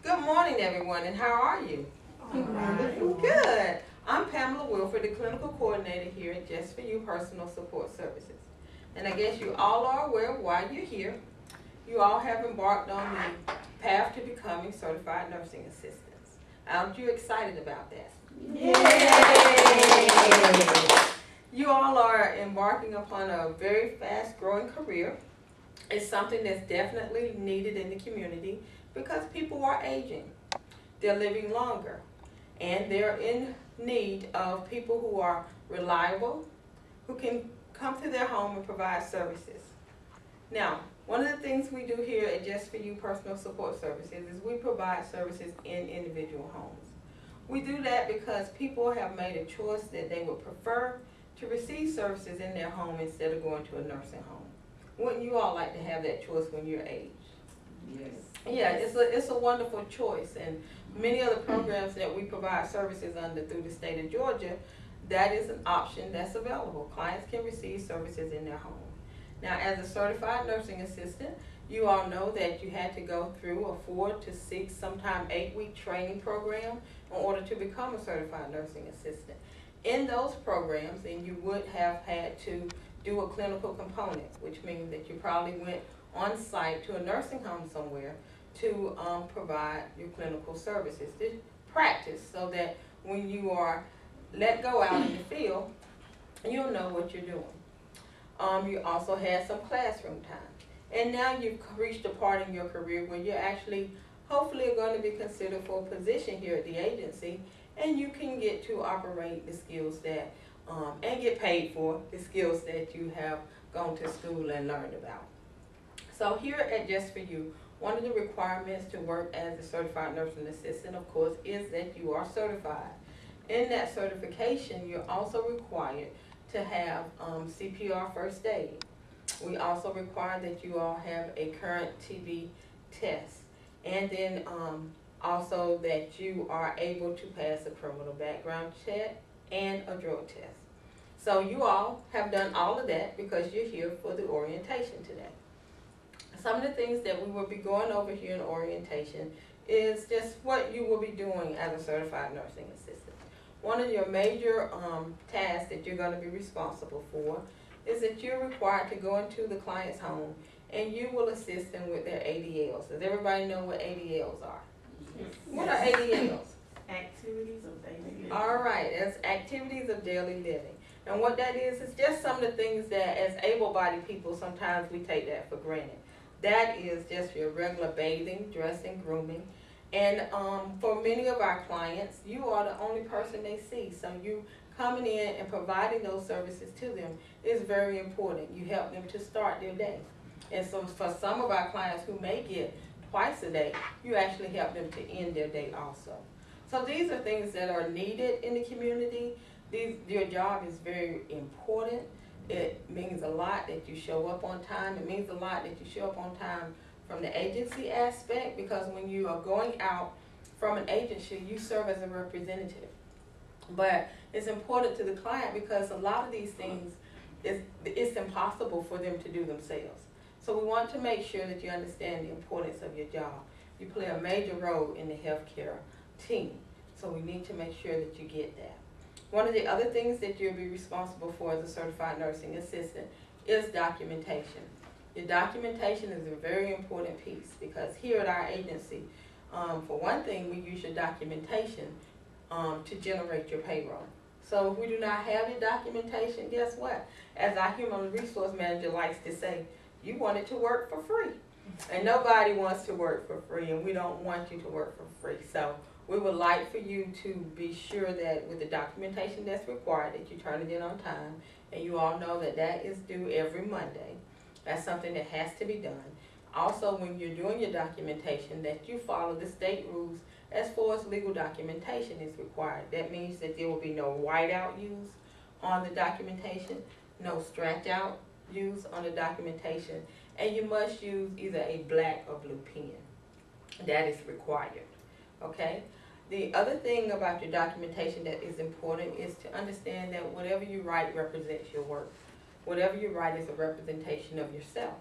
Good morning, everyone, and how are you? Good. I'm pamelaW, the clinical coordinator here at Just For You Personal Support Services. And I guess you all are aware of why you're here. You all have embarked on the path to becoming certified nursing assistants. Aren't you excited about that? Yay! You all are embarking upon a very fast-growing career. It's something that's definitely needed in the community because people are aging. They're living longer, and they're in need of people who are reliable, who can come to their home and provide services. Now, one of the things we do here at Just For You Personal Support Services is we provide services in individual homes. We do that because people have made a choice that they would prefer to receive services in their home instead of going to a nursing home. Wouldn't you all like to have that choice when you're aged? Yes. Yeah, it's a wonderful choice, and many of the programs that we provide services under through the state of Georgia, that is an option that's available. Clients can receive services in their home. Now, as a certified nursing assistant, you all know that you had to go through a 4 to 6, sometimes 8-week training program in order to become a certified nursing assistant. In those programs, then you would have had to do a clinical component, which means that you probably went on site to a nursing home somewhere to provide your clinical services, to practice, so that when you are let go out in the field, you'll know what you're doing. You also had some classroom time. And now you've reached a part in your career where you're actually, hopefully, going to be considered for a position here at the agency, and you can get to operate the skills that, and get paid for the skills that you have gone to school and learned about. So here at Just For You, one of the requirements to work as a certified nursing assistant, of course, is that you are certified. In that certification, you're also required to have CPR first aid. We also require that you all have a current TB test, and then also that you are able to pass a criminal background check and a drug test. So you all have done all of that because you're here for the orientation today. Some of the things that we will be going over here in orientation is just what you will be doing as a certified nursing assistant. One of your major tasks that you're going to be responsible for is that you're required to go into the client's home and you will assist them with their ADLs. Does everybody know what ADLs are? Yes. What are ADLs? Activities of daily living. All right, that's activities of daily living. And what that is just some of the things that as able-bodied people, sometimes we take that for granted. That is just your regular bathing, dressing, grooming. And for many of our clients, you are the only person they see. So you coming in and providing those services to them is very important. You help them to start their day. And so for some of our clients who may get twice a day, you actually help them to end their day also. So these are things that are needed in the community. Your job is very important. It means a lot that you show up on time. It means a lot that you show up on time from the agency aspect, because when you are going out from an agency, you serve as a representative. But it's important to the client because a lot of these things, it's impossible for them to do themselves. So we want to make sure that you understand the importance of your job. You play a major role in the healthcare team, so we need to make sure that you get that. One of the other things that you'll be responsible for as a certified nursing assistant is documentation. Your documentation is a very important piece because here at our agency, for one thing, we use your documentation to generate your payroll. So if we do not have your documentation, guess what? As our human resource manager likes to say, you want it to work for free. And nobody wants to work for free, and we don't want you to work for free. So we would like for you to be sure that with the documentation that's required, that you turn it in on time. And you all know that that is due every Monday. That's something that has to be done. Also, when you're doing your documentation, that you follow the state rules as far as legal documentation is required. That means that there will be no whiteout used on the documentation, no scratch out used on the documentation, and you must use either a black or blue pen. That is required, okay? The other thing about your documentation that is important is to understand that whatever you write represents your work. Whatever you write is a representation of yourself.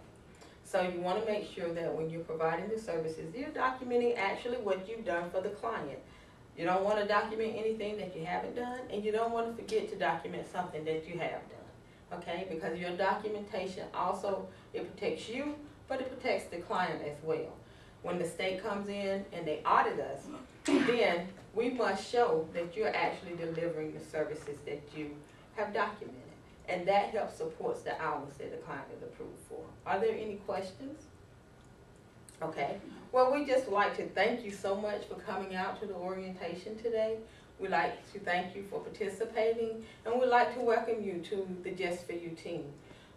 So you want to make sure that when you're providing the services, you're documenting actually what you've done for the client. You don't want to document anything that you haven't done, and you don't want to forget to document something that you have done, okay? Because your documentation also, it protects you, but it protects the client as well. When the state comes in and they audit us, then we must show that you're actually delivering the services that you have documented. And that helps supports the hours that the client is approved for. Are there any questions? Okay. Well, we just like to thank you so much for coming out to the orientation today. We'd like to thank you for participating, and we'd like to welcome you to the Just For You team.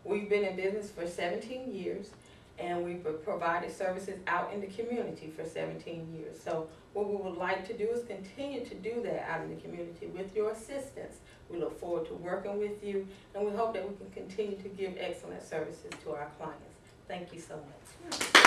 We've been in business for 17 years, and we've provided services out in the community for 17 years. So what we would like to do is continue to do that out in the community with your assistance. We look forward to working with you, and we hope that we can continue to give excellent services to our clients. Thank you so much.